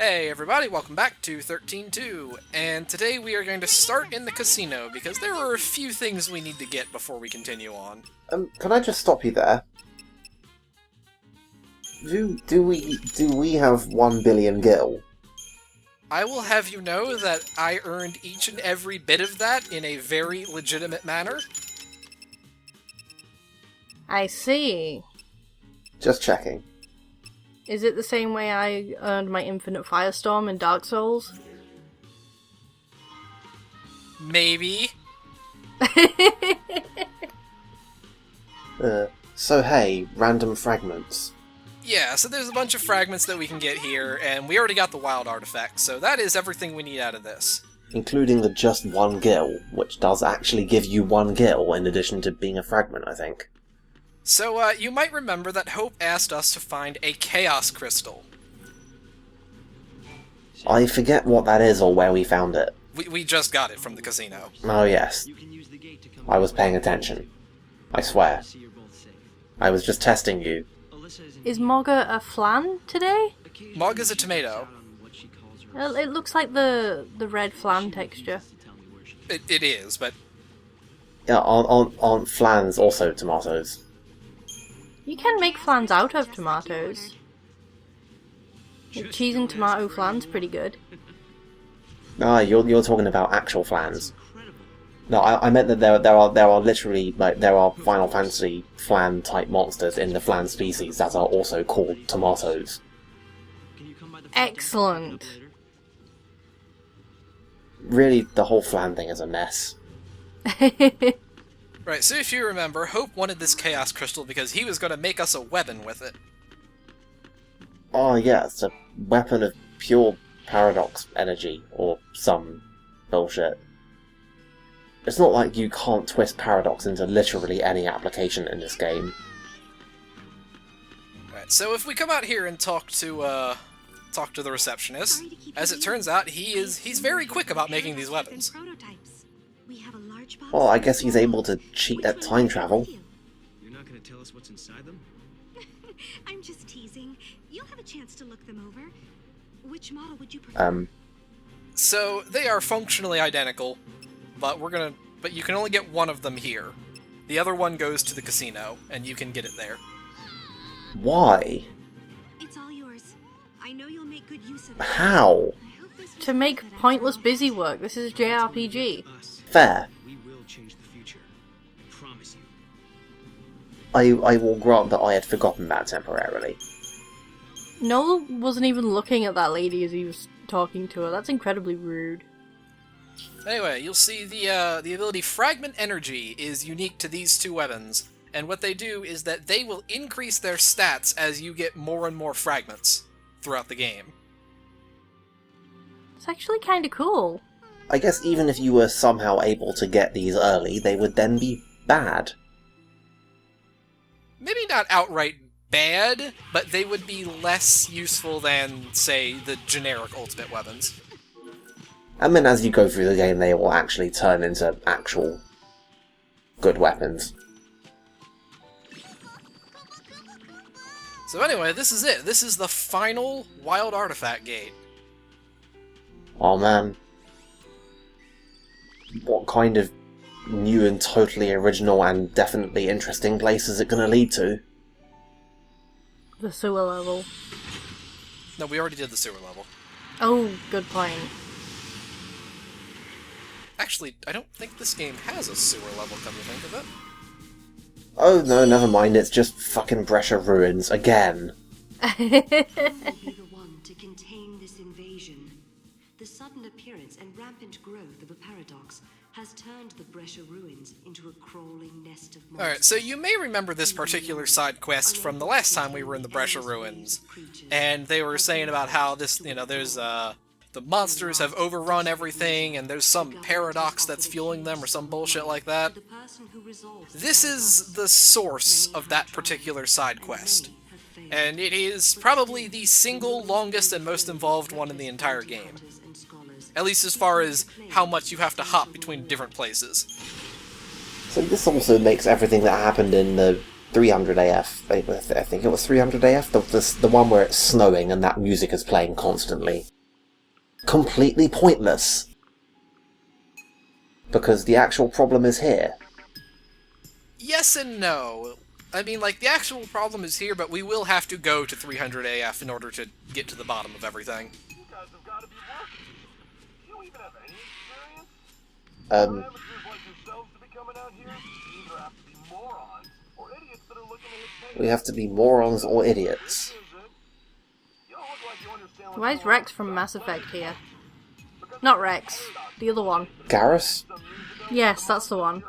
Hey everybody, welcome back to XIII-2, and today we are going to start in the casino because there are a few things we need to get before we continue on. Can I just stop you there? Do we have 1 billion gil? I will have you know that I earned each and every bit of that in a very legitimate manner. I see. Just checking. Is it the same way I earned my infinite firestorm in Dark Souls? Maybe. So hey, random fragments. Yeah, so there's a bunch of fragments that we can get here, and we already got the wild artifact, so that is everything we need out of this. Including the just 1 gil, which does actually give you 1 gil in addition to being a fragment, I think. So, you might remember that Hope asked us to find a Chaos Crystal. I forget what that is or where we found it. We just got it from the casino. Oh yes. I was paying attention. I swear. I was just testing you. Is Mogga a flan today? Mog is a tomato. Well, it looks like the red flan texture. It is, but... Yeah, aren't flans also tomatoes? You can make flans out of tomatoes. Cheese and tomato flan's pretty good. Ah, you're talking about actual flans. No, I meant that there are literally, like, there are Final Fantasy flan type monsters in the flan species that are also called tomatoes. Excellent. Really, the whole flan thing is a mess. Right, so if you remember, Hope wanted this Chaos Crystal because he was going to make us a weapon with it. Oh yeah, it's a weapon of pure paradox energy, or some bullshit. It's not like you can't twist paradox into literally any application in this game. Right, so if we come out here and talk to the receptionist, as it turns out, he's very quick about making these weapons. Well, I guess he's able to cheat at time travel. You're not going to tell us what's inside them? I'm just teasing. You'll have a chance to look them over. Which model would you prefer? So they are functionally identical, but you can only get one of them here. The other one goes to the casino, and you can get it there. Why? It's all yours. I know you'll make good use of it. How? To make pointless busy work, this is a JRPG. Fair. We will change the future. I promise you. I will grant that I had forgotten that temporarily. Noel wasn't even looking at that lady as he was talking to her. That's incredibly rude. Anyway, you'll see the ability Fragment Energy is unique to these two weapons, and what they do is that they will increase their stats as you get more and more fragments throughout the game. It's actually kinda cool. I guess even if you were somehow able to get these early, they would then be bad. Maybe not outright bad, but they would be less useful than, say, the generic ultimate weapons. And then as you go through the game, they will actually turn into actual good weapons. So anyway, this is it. This is the final Wild Artifact Gate. Oh man. What kind of new and totally original and definitely interesting place is it going to lead to? The sewer level. No, we already did the sewer level. Oh, good point. Actually, I don't think this game has a sewer level, come to think of it. Oh no, never mind, it's just fucking Brescia Ruins again. Be the one to contain this invasion. The sudden appearance and rampant growth of a paradox has turned the Brescia Ruins into a crawling nest of monsters. Alright, so you may remember this particular side quest from the last time we were in the Brescia Ruins. And they were saying about how this, there's, the monsters have overrun everything, and there's some paradox that's fueling them, or some bullshit like that. This is the source of that particular side quest. And it is probably the single longest and most involved one in the entire game. At least as far as how much you have to hop between different places. So this also makes everything that happened in the 300 AF. I think it was 300 AF, the one where it's snowing and that music is playing constantly. Completely pointless. Because the actual problem is here. Yes and no. I mean, like, the actual problem is here, but we will have to go to 300 AF in order to get to the bottom of everything. You guys have got to be working. Do you even have any experience? Um, Amateurs like yourselves to be coming out here? You either have to be morons or idiots that are looking to hit pay. we have to be morons or idiots. You don't look like you understand what's Why is going Rex from Mass Effect here? Not Rex. The other one. Garrus? Yes, that's the one.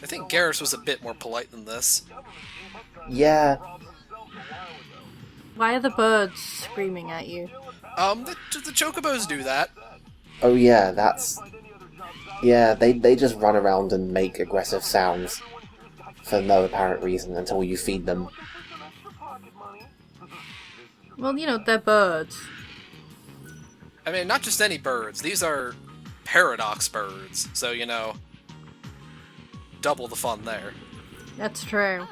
I think Garrus was a bit more polite than this. Yeah. Why are the birds screaming at you? The chocobos do that. Oh yeah, that's... Yeah, they just run around and make aggressive sounds for no apparent reason until you feed them. Well, you know, they're birds. I mean, not just any birds. These are paradox birds, so, you know, double the fun there. That's true.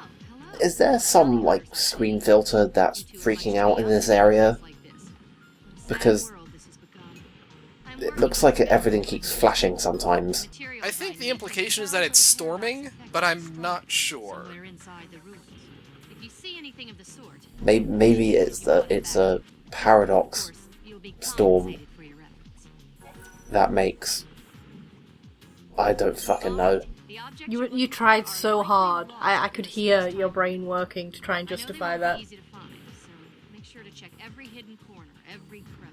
Is there some, like, screen filter that's freaking out in this area? Because it looks like everything keeps flashing sometimes. I think the implication is that it's storming, but I'm not sure. Maybe it's a paradox storm that makes... I don't fucking know. You tried so hard. I could hear your brain working to try and justify that.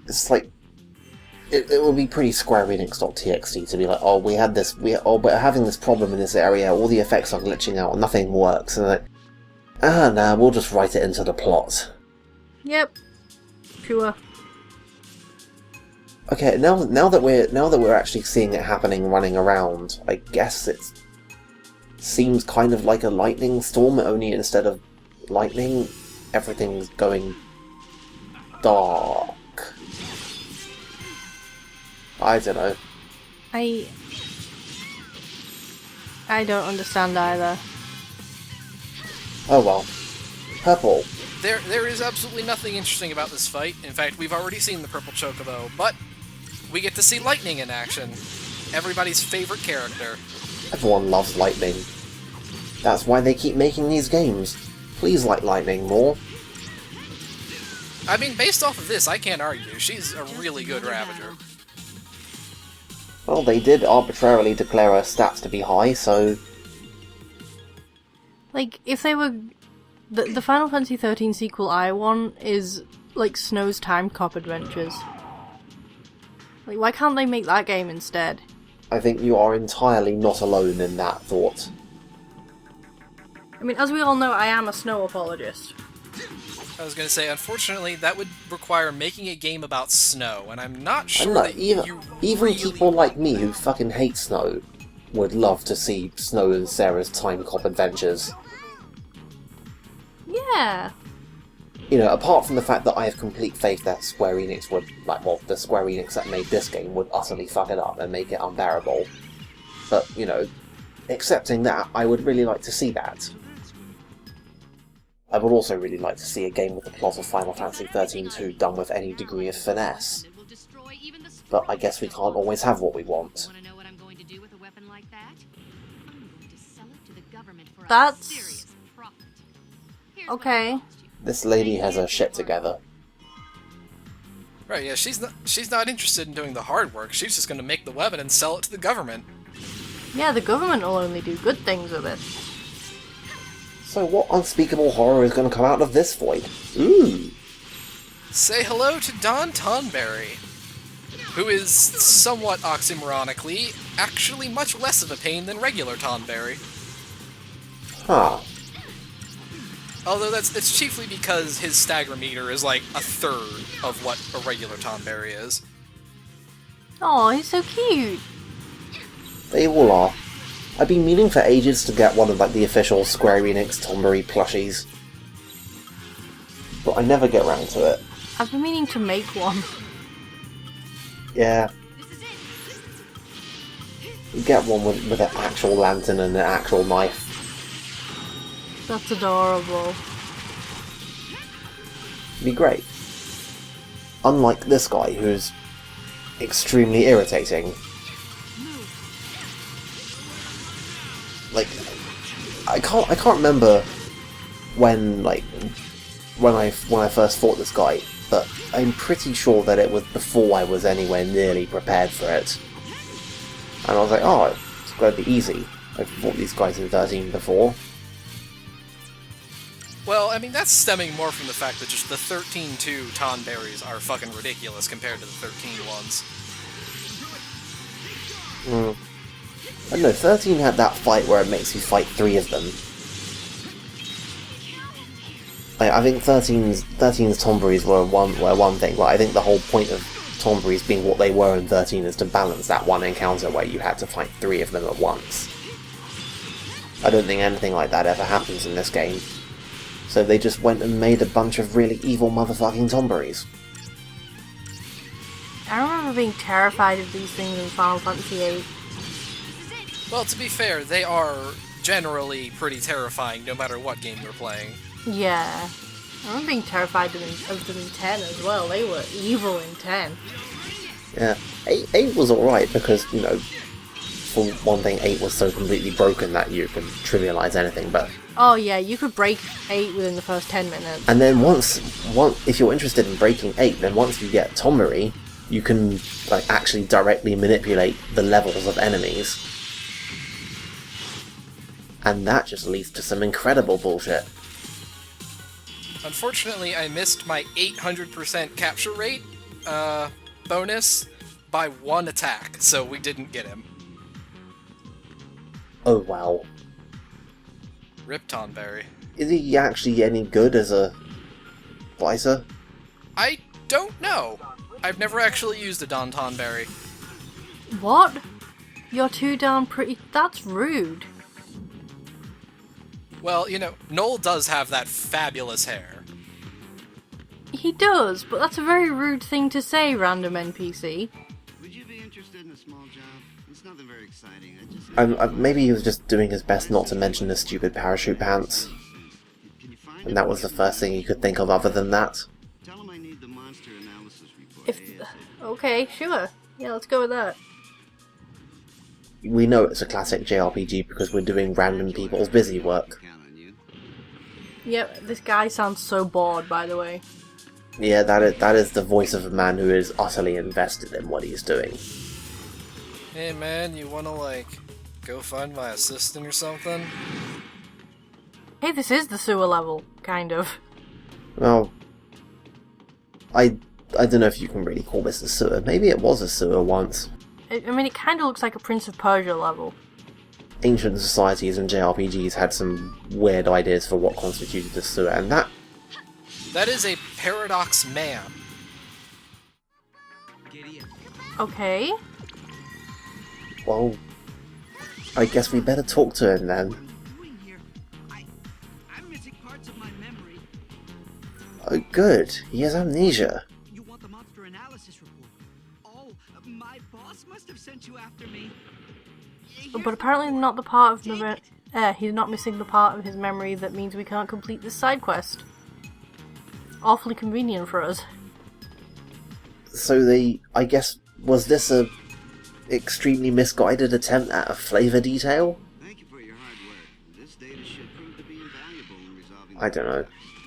It's like... It would be pretty Square Enix.txt to be like, oh, we had this... we're having this problem in this area, all the effects are glitching out, nothing works, and like... nah, we'll just write it into the plot. Yep. Pure. Okay, now that we're actually seeing it happening, running around, I guess it seems kind of like a lightning storm, only instead of lightning, everything's going dark. I don't know. I don't understand either. Oh well. Purple. There is absolutely nothing interesting about this fight. In fact, we've already seen the purple chocobo, but we get to see lightning in action. Everybody's favorite character. Everyone loves lightning. That's why they keep making these games. Please like lightning more. I mean, based off of this, I can't argue. She's a really good Ravager. Well, they did arbitrarily declare her stats to be high, so... Like, if they were... The Final Fantasy XIII sequel I want is, like, Snow's Time Cop Adventures. Like, why can't they make that game instead? I think you are entirely not alone in that thought. I mean, as we all know, I am a Snow apologist. I was going to say, unfortunately, that would require making a game about snow, and I'm not sure I know, that even really... people like me who fucking hate Snow would love to see Snow and Sarah's Time Cop Adventures. Yeah. You know, apart from the fact that I have complete faith that Square Enix would, like, well, the Square Enix that made this game would utterly fuck it up and make it unbearable. But, you know, accepting that, I would really like to see that. I would also really like to see a game with the plot of Final Fantasy XIII-2 done with any degree of finesse. But I guess we can't always have what we want. That's... okay. This lady has her shit together. Right, yeah, she's not interested in doing the hard work. She's just going to make the weapon and sell it to the government. Yeah, the government will only do good things with it. So what unspeakable horror is going to come out of this void? Ooh! Say hello to Don Tonberry, who is, somewhat oxymoronically, actually much less of a pain than regular Tonberry. Huh. Although it's chiefly because his stagger meter is like a third of what a regular Tonberry is. Oh, he's so cute. They all are. I've been meaning for ages to get one of like the official Square Enix Tonberry plushies. But I never get around to it. I've been meaning to make one. Yeah. You get one with an actual lantern and an actual knife. That's adorable. It'd be great. Unlike this guy, who's extremely irritating. Like, I can't remember when I first fought this guy, but I'm pretty sure that it was before I was anywhere nearly prepared for it. And I was like, oh, it's going to be easy. I've fought these guys in 13 before. Well, I mean, that's stemming more from the fact that just the 13-2 Tonberries are fucking ridiculous compared to the 13 ones. I don't know, 13 had that fight where it makes you fight 3 of them. I think 13's Tonberries were one thing, but I think the whole point of Tonberries being what they were in 13 is to balance that one encounter where you had to fight 3 of them at once. I don't think anything like that ever happens in this game. So they just went and made a bunch of really evil motherfucking Tonberries. I remember being terrified of these things in Final Fantasy VIII. Well, to be fair, they are generally pretty terrifying no matter what game you're playing. Yeah. I remember being terrified of them in 10 as well. They were evil in 10. Yeah, 8 was alright because, you know, for one thing, 8 was so completely broken that you can trivialise anything, but... Oh yeah, you could break 8 within the first 10 minutes. And then once if you're interested in breaking 8, then once you get Tonberry, you can like actually directly manipulate the levels of enemies. And that just leads to some incredible bullshit. Unfortunately, I missed my 800% capture rate bonus by 1 attack, so we didn't get him. Oh wow. Rip Tonberry. Is he actually any good as a fighter? I don't know. I've never actually used a Don Tonberry. What? You're too darn pretty... That's rude. Well, you know, Noel does have that fabulous hair. He does, but that's a very rude thing to say, random NPC. Would you be interested in a small job? It's nothing very exciting. Maybe he was just doing his best not to mention the stupid parachute pants. And that was the first thing he could think of other than that. Tell him I need the monster analysis report. Okay, sure. Yeah, let's go with that. We know it's a classic JRPG because we're doing random people's busy work. Yep, this guy sounds so bored, by the way. Yeah, that is the voice of a man who is utterly invested in what he's doing. Hey man, you wanna go find my assistant or something? Hey, this is the sewer level, kind of. Well, I don't know if you can really call this a sewer. Maybe it was a sewer once. I mean, it kind of looks like a Prince of Persia level. Ancient societies and JRPGs had some weird ideas for what constituted a sewer, and that is a Paradox Man. Okay. Well, I guess we better talk to him then. I'm missing parts of my memory. Oh good, he has amnesia. You want the monster analysis report? Oh, my boss must have sent you after me. But apparently not the part of the... he's not missing the part of his memory that means we can't complete this side quest. Awfully convenient for us. So I guess, was this a extremely misguided attempt at a flavor detail? Thank you for your hard work. This data should prove to be invaluable in resolving. I don't know.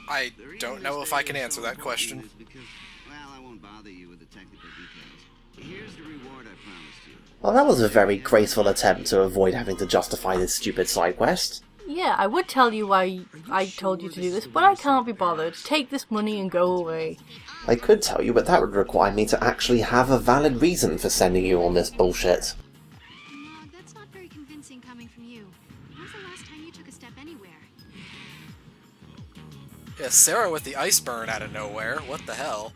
I don't know if I can answer that question. Because, well, I won't bother you with the technical details. Here's the reward I promised you. Well, that was a very graceful attempt to avoid having to justify this stupid side quest. Yeah, I would tell you why I told you to do this, but I can't be bothered. Take this money and go away. I could tell you, but that would require me to actually have a valid reason for sending you on this bullshit. That's not very convincing coming from you. When's the last time you took a step anywhere? Yeah, Sarah with the ice burn out of nowhere. What the hell?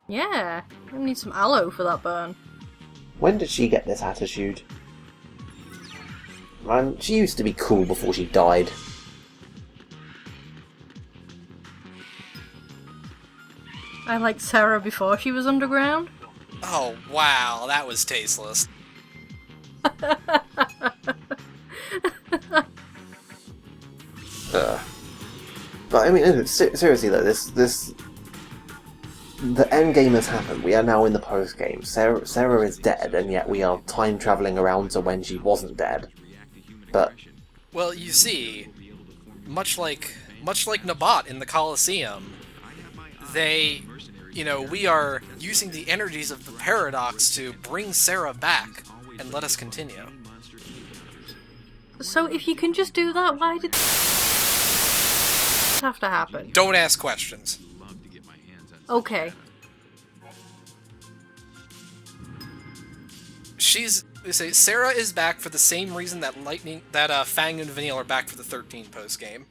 Yeah, I need some aloe for that burn. When did she get this attitude? Man, she used to be cool before she died. I liked Sarah before she was underground. Oh, wow, that was tasteless. But I mean, seriously though, this the end game has happened. We are now in the post game. Sarah is dead, and yet we are time traveling around to when she wasn't dead. But Well, you see, much like Nabat in the Colosseum, we are using the energies of the paradox to bring Sarah back and let us continue. So if you can just do that, why did have to happen? Don't ask questions. Okay. Sarah is back for the same reason that Fang and Vanille are back for the 13 post game.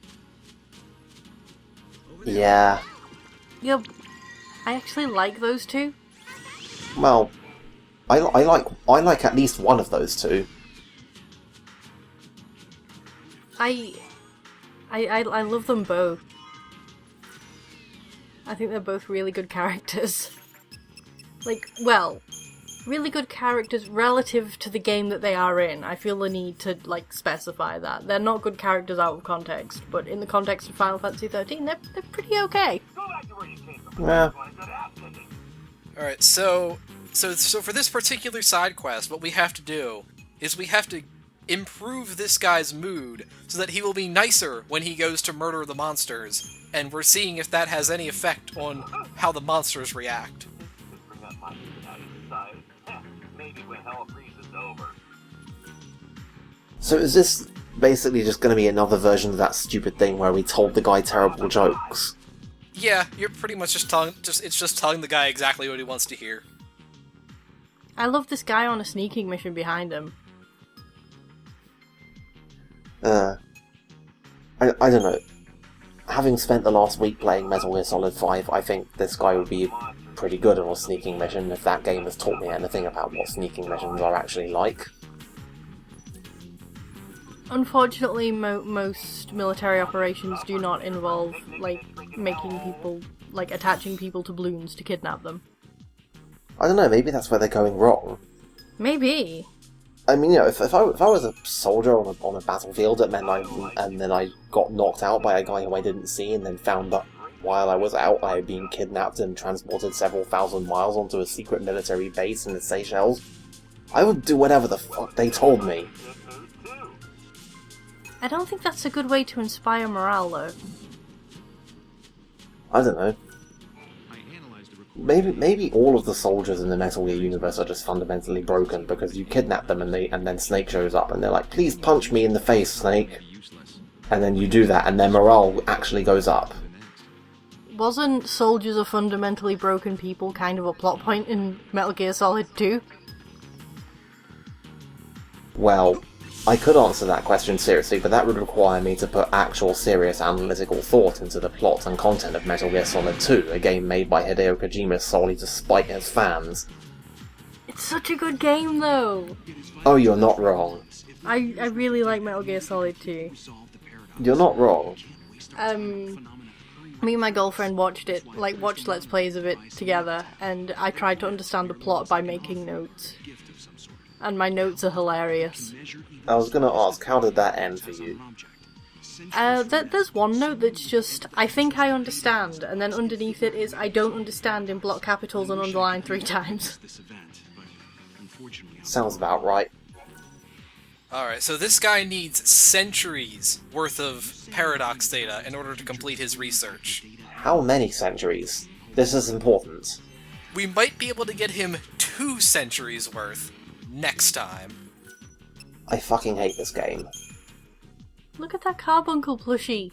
yeah, Yep. I actually like those two. well, I like at least one of those two. I love them both. I think they're both really good characters. Really good characters relative to the game that they are in. I feel the need to, specify that. They're not good characters out of context, but in the context of Final Fantasy XIII, they're pretty okay. Go back to where you came from. Yeah. Alright, so for this particular side quest, what we have to do is we have to improve this guy's mood so that he will be nicer when he goes to murder the monsters, and we're seeing if that has any effect on how the monsters react. Bring that monster out of his sight. Maybe when hell freezes over. So is this basically just going to be another version of that stupid thing where we told the guy terrible jokes? Yeah, you're pretty much just telling the guy exactly what he wants to hear. I love this guy on a sneaking mission behind him. I don't know. Having spent the last week playing Metal Gear Solid 5, I think this guy would be pretty good on a sneaking mission if that game has taught me anything about what sneaking missions are actually like. Unfortunately, most military operations do not involve, making people, attaching people to balloons to kidnap them. I don't know, maybe that's where they're going wrong. Maybe. I mean, if I was a soldier on a battlefield and then I got knocked out by a guy who I didn't see and then found that while I was out I had been kidnapped and transported several thousand miles onto a secret military base in the Seychelles, I would do whatever the fuck they told me. I don't think that's a good way to inspire morale, though. I don't know. Maybe all of the soldiers in the Metal Gear universe are just fundamentally broken because you kidnap them and then Snake shows up and they're like, please punch me in the face, Snake. And then you do that and their morale actually goes up. Wasn't soldiers are fundamentally broken people kind of a plot point in Metal Gear Solid 2? Well, I could answer that question seriously, but that would require me to put actual serious analytical thought into the plot and content of Metal Gear Solid 2, a game made by Hideo Kojima solely to spite his fans. It's such a good game, though! Oh, you're not wrong. I really like Metal Gear Solid 2. You're not wrong. Me and my girlfriend watched Let's Plays of it together, and I tried to understand the plot by making notes. And my notes are hilarious. I was gonna ask, how did that end for you? There's one note that's just, I think I understand, and then underneath it is, I don't understand in block capitals and underlined 3 times. Sounds about right. Alright, so this guy needs centuries worth of paradox data in order to complete his research. How many centuries? This is important. We might be able to get him 2 centuries worth next time. I fucking hate this game. Look at that Carbuncle plushie.